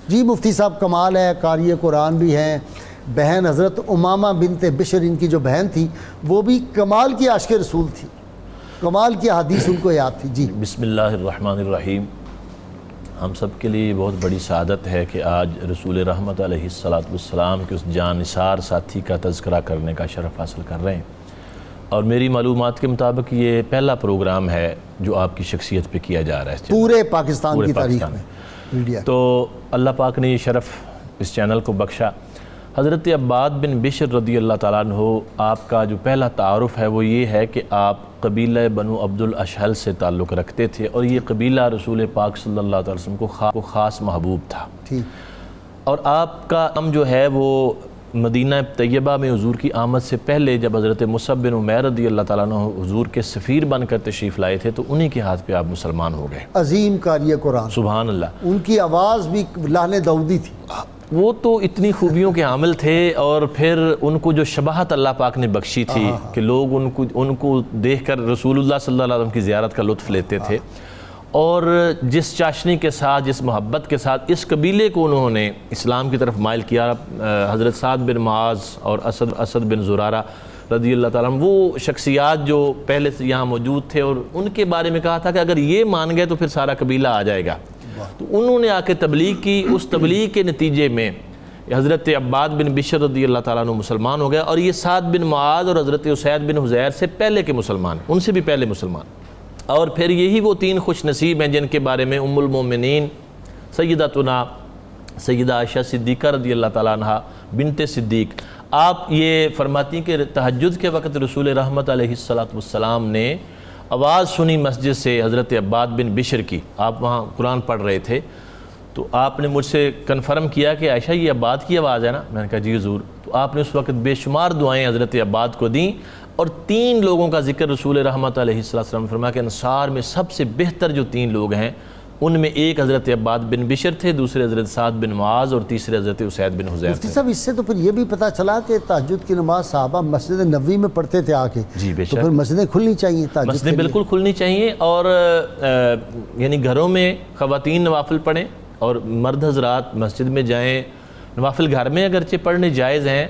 جی مفتی صاحب کمال ہے، قاری قرآن بھی ہیں، بہن حضرت امامہ بنت بشر ان کی جو بہن تھی وہ بھی کمال کی عاشق رسول تھی، کمال کی حدیث ان کو یاد تھی۔ جی بسم اللہ الرحمن الرحیم۔ ہم سب کے لیے بہت بڑی سعادت ہے کہ آج رسول رحمت علیہ السلام کے اس جان نثار ساتھی کا تذکرہ کرنے کا شرف حاصل کر رہے ہیں، اور میری معلومات کے مطابق یہ پہلا پروگرام ہے جو آپ کی شخصیت پہ کیا جا رہا ہے پورے پاکستان کی تاریخ میں میڈیا۔ تو اللہ پاک نے یہ شرف اس چینل کو بخشا۔ حضرت عباد بن بشر رضی اللہ تعالیٰ عنہ، آپ کا جو پہلا تعارف ہے وہ یہ ہے کہ آپ قبیلہ بنو عبد الاشہل سے تعلق رکھتے تھے، اور یہ قبیلہ رسول پاک صلی اللہ علیہ وسلم کو خاص محبوب تھا۔ اور آپ کا نام جو ہے وہ مدینہ طیبہ میں حضور کی آمد سے پہلے جب حضرت مصعب بن عمیر رضی اللہ تعالیٰ عنہ حضور کے سفیر بن کر تشریف لائے تھے تو انہی کے ہاتھ پہ آپ مسلمان ہو گئے۔ عظیم قاری قرآن، سبحان اللہ۔ ان کی آواز بھی لحن داؤدی تھی۔ وہ تو اتنی خوبیوں کے حامل تھے، اور پھر ان کو جو شباہت اللہ پاک نے بخشی تھی کہ لوگ ان کو دیکھ کر رسول اللہ صلی اللہ علیہ وسلم کی زیارت کا لطف لیتے تھے، اور جس چاشنی کے ساتھ، جس محبت کے ساتھ اس قبیلے کو انہوں نے اسلام کی طرف مائل کیا۔ حضرت سعد بن معاذ اور اسد بن زرارہ رضی اللہ تعالیٰ عنہ، وہ شخصیات جو پہلے سے یہاں موجود تھے، اور ان کے بارے میں کہا تھا کہ اگر یہ مان گئے تو پھر سارا قبیلہ آ جائے گا۔ تو انہوں نے آ کے تبلیغ کی، اس تبلیغ کے نتیجے میں حضرت عباد بن بشر رضی اللہ تعالیٰ عنہ مسلمان ہو گیا، اور یہ سعد بن معاذ اور حضرت اسید بن حضیر سے پہلے کے مسلمان، ان سے بھی پہلے مسلمان۔ اور پھر یہی وہ تین خوش نصیب ہیں جن کے بارے میں ام المومنین سیدہ عائشہ صدیقہ رضی اللہ تعالیٰ عنہ بنت صدیق، آپ یہ فرماتی ہیں کہ تہجد کے وقت رسول رحمت علیہ السلام نے آواز سنی مسجد سے حضرت عباد بن بشر کی، آپ وہاں قرآن پڑھ رہے تھے، تو آپ نے مجھ سے کنفرم کیا کہ عائشہ یہ عباد کی آواز ہے نا؟ میں نے کہا جی حضور۔ تو آپ نے اس وقت بے شمار دعائیں حضرت عباد کو دیں، اور تین لوگوں کا ذکر رسول رحمت علیہ السلام نے فرمایا کہ انصار میں سب سے بہتر جو تین لوگ ہیں ان میں ایک حضرت عباد بن بشر تھے، دوسرے حضرت سعد بن معاذ، اور تیسرے حضرت اسید بن حضیر مفتی صاحب اس سے تو پھر یہ بھی پتہ چلا کہ تہجد کی نماز صحابہ مسجد نبوی میں پڑھتے تھے آ کے، جی بے تو شک پھر مسجدیں کھلنی چاہیے تہجد کے مسجدیں لیے۔ بالکل کھلنی چاہیے، اور یعنی گھروں میں خواتین نوافل پڑھیں اور مرد حضرات مسجد میں جائیں۔ نوافل گھر میں اگرچہ پڑھنے جائز ہیں،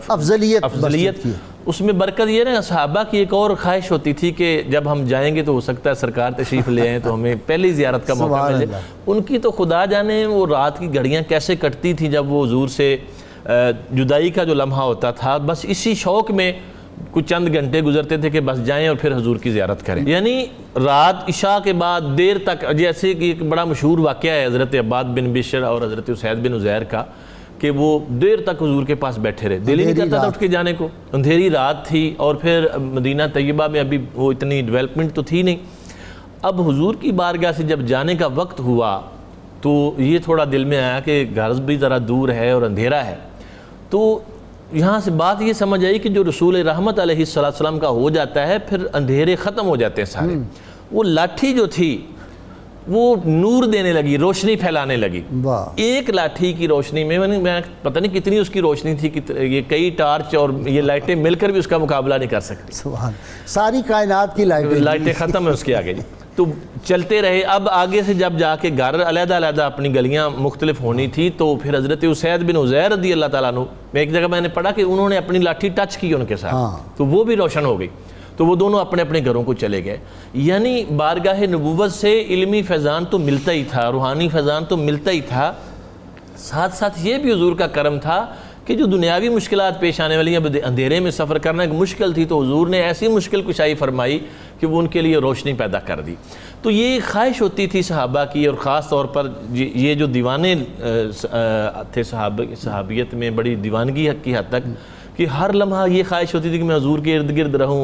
افضلیت کی اس میں برکت یہ نا، صحابہ کی ایک اور خواہش ہوتی تھی کہ جب ہم جائیں گے تو ہو سکتا ہے سرکار تشریف لے آئیں تو ہمیں پہلی زیارت کا موقع ملے۔ ان کی تو خدا جانے وہ رات کی گھڑیاں کیسے کٹتی تھی جب وہ حضور سے جدائی کا جو لمحہ ہوتا تھا، بس اسی شوق میں کچھ چند گھنٹے گزرتے تھے کہ بس جائیں اور پھر حضور کی زیارت کریں۔ یعنی رات عشاء کے بعد دیر تک، جیسے کہ ایک بڑا مشہور واقعہ ہے حضرت عباد بن بشر اور حضرت اسید بن حضیر کا، کہ وہ دیر تک حضور کے پاس بیٹھے رہے، دل ہی نہیں کرتا تھا اٹھ کے جانے کو، اندھیری رات تھی، اور پھر مدینہ طیبہ میں ابھی وہ اتنی ڈیولپمنٹ تو تھی نہیں۔ اب حضور کی بارگاہ سے جب جانے کا وقت ہوا تو یہ تھوڑا دل میں آیا کہ گھر بھی ذرا دور ہے اور اندھیرا ہے، تو یہاں سے بات یہ سمجھ آئی کہ جو رسول رحمت علیہ السلام کا ہو جاتا ہے پھر اندھیرے ختم ہو جاتے ہیں سارے۔ وہ لاٹھی جو تھی وہ نور دینے لگی، روشنی پھیلانے لگی۔ ایک لاٹھی کی روشنی میں پتہ نہیں کتنی اس کی روشنی تھی، یہ کئی ٹارچ اور یہ لائٹیں مل کر بھی اس کا مقابلہ نہیں کر سکتی۔ سبحان، ساری کائنات کی لائٹیں ختم ہیں اس کے آگے۔ تو چلتے رہے، اب آگے سے جب جا کے گھر علیحدہ علیحدہ اپنی گلیاں مختلف ہونی تھی، تو پھر حضرت اسید بن حضیر رضی اللہ تعالیٰ عنہ، ایک جگہ میں نے پڑھا کہ انہوں نے اپنی لاٹھی ٹچ کی ان کے ساتھ، تو وہ بھی روشن ہو گئی، تو وہ دونوں اپنے اپنے گھروں کو چلے گئے۔ یعنی بارگاہ نبوت سے علمی فیضان تو ملتا ہی تھا، روحانی فیضان تو ملتا ہی تھا، ساتھ ساتھ یہ بھی حضور کا کرم تھا کہ جو دنیاوی مشکلات پیش آنے والی ہیں، اندھیرے میں سفر کرنا ایک مشکل تھی، تو حضور نے ایسی مشکل کشائی فرمائی کہ وہ ان کے لیے روشنی پیدا کر دی۔ تو یہ خواہش ہوتی تھی صحابہ کی، اور خاص طور پر یہ جو دیوانے تھے صحابیت میں بڑی دیوانگی کی حد تک، کہ ہر لمحہ یہ خواہش ہوتی تھی کہ میں حضور کے ارد گرد رہوں،